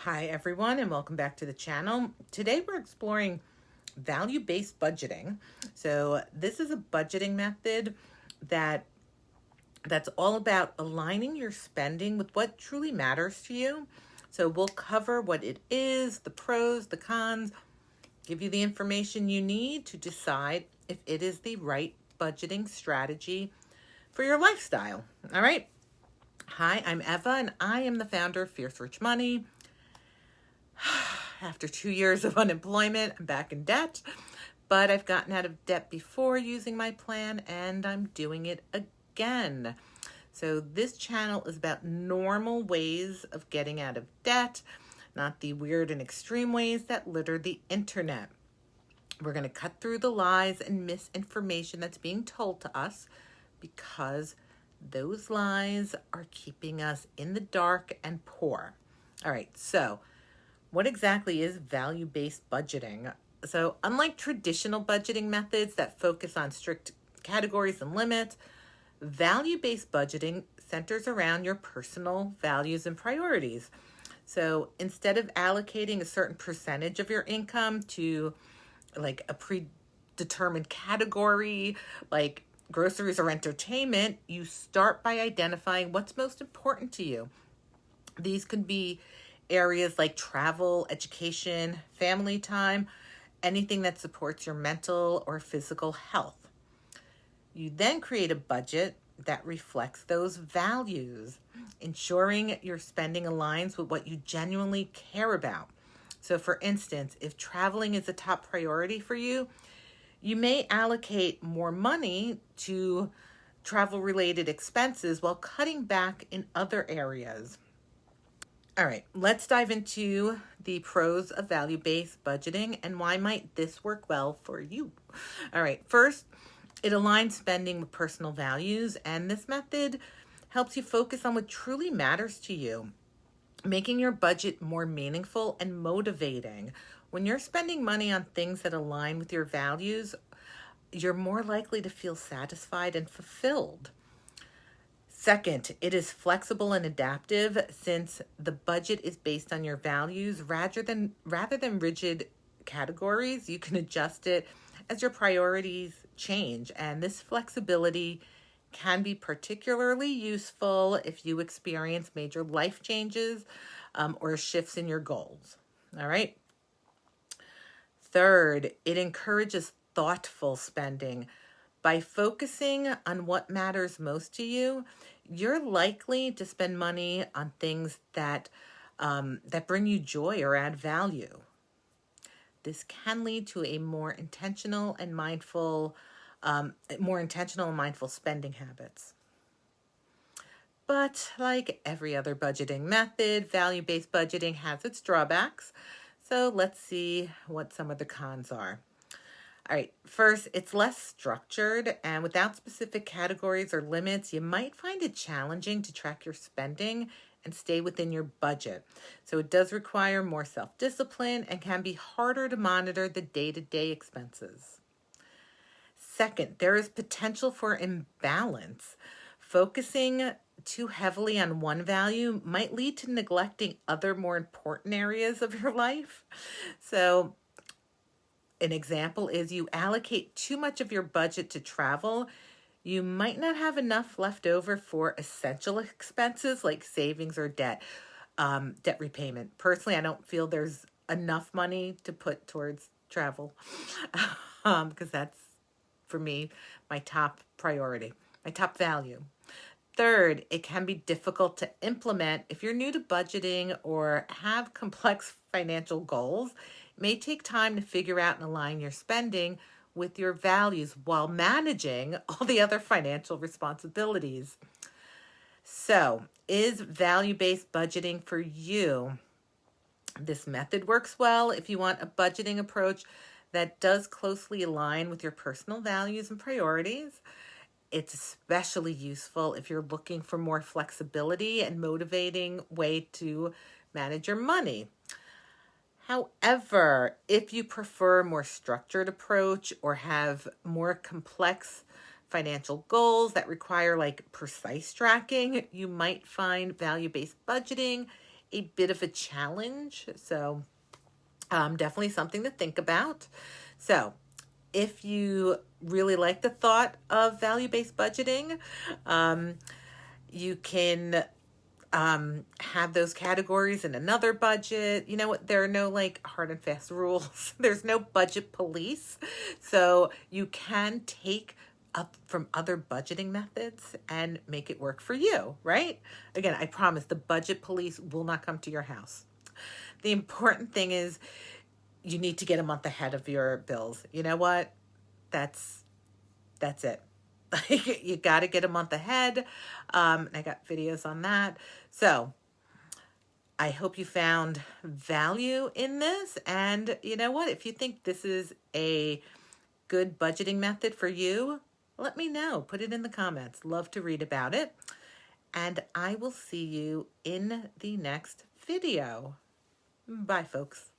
Hi everyone and welcome back to the channel. Today we're exploring value-based budgeting. So this is a budgeting method that's all about aligning your spending with what truly matters to you. So we'll cover what it is, the pros, the cons, give you the information you need to decide if it is the right budgeting strategy for your lifestyle. All right. Hi, I'm Eva and I am the founder of Fierce Rich Money. After 2 years of unemployment, I'm back in debt, but I've gotten out of debt before using my plan and I'm doing it again. So this channel is about normal ways of getting out of debt, not the weird and extreme ways that litter the internet. We're going to cut through the lies and misinformation that's being told to us because those lies are keeping us in the dark and poor. All right, so what exactly is value-based budgeting? So unlike traditional budgeting methods that focus on strict categories and limits, value-based budgeting centers around your personal values and priorities. So instead of allocating a certain percentage of your income to like a predetermined category, like groceries or entertainment, you start by identifying what's most important to you. These can be areas like travel, education, family time, anything that supports your mental or physical health. You then create a budget that reflects those values, ensuring your spending aligns with what you genuinely care about. So for instance, if traveling is a top priority for you, you may allocate more money to travel-related expenses while cutting back in other areas. All right, let's dive into the pros of value-based budgeting and why might this work well for you. All right, first, it aligns spending with personal values, and this method helps you focus on what truly matters to you, making your budget more meaningful and motivating. When you're spending money on things that align with your values, you're more likely to feel satisfied and fulfilled. Second, it is flexible and adaptive since the budget is based on your values rather than rigid categories. You can adjust it as your priorities change, and this flexibility can be particularly useful if you experience major life changes or shifts in your goals. All right. Third, it encourages thoughtful spending. By focusing on what matters most to you, you're likely to spend money on things that bring you joy or add value. This can lead to a more intentional and mindful spending habits. But like every other budgeting method, value-based budgeting has its drawbacks. So let's see what some of the cons are. All right, first, it's less structured, and without specific categories or limits, you might find it challenging to track your spending and stay within your budget. So it does require more self-discipline and can be harder to monitor the day-to-day expenses. Second, there is potential for imbalance. Focusing too heavily on one value might lead to neglecting other more important areas of your life. So an example is you allocate too much of your budget to travel, you might not have enough left over for essential expenses like savings or debt repayment. Personally, I don't feel there's enough money to put towards travel because that's, for me, my top priority, my top value. Third, it can be difficult to implement if you're new to budgeting or have complex financial goals. It may take time to figure out and align your spending with your values while managing all the other financial responsibilities. So, is value-based budgeting for you? This method works well if you want a budgeting approach that does closely align with your personal values and priorities. It's especially useful if you're looking for more flexibility and motivating way to manage your money. However, if you prefer a more structured approach or have more complex financial goals that require like precise tracking, you might find value-based budgeting a bit of a challenge. So definitely something to think about. So if you really like the thought of value-based budgeting, you can have those categories in another budget. You know what? There are no like hard and fast rules. There's no budget police. So you can take up from other budgeting methods and make it work for you, right? Again, I promise the budget police will not come to your house. The important thing is you need to get a month ahead of your bills. You know what? That's it. You got to get a month ahead. I got videos on that. So I hope you found value in this. And you know what? If you think this is a good budgeting method for you, let me know. Put it in the comments. Love to read about it. And I will see you in the next video. Bye, folks.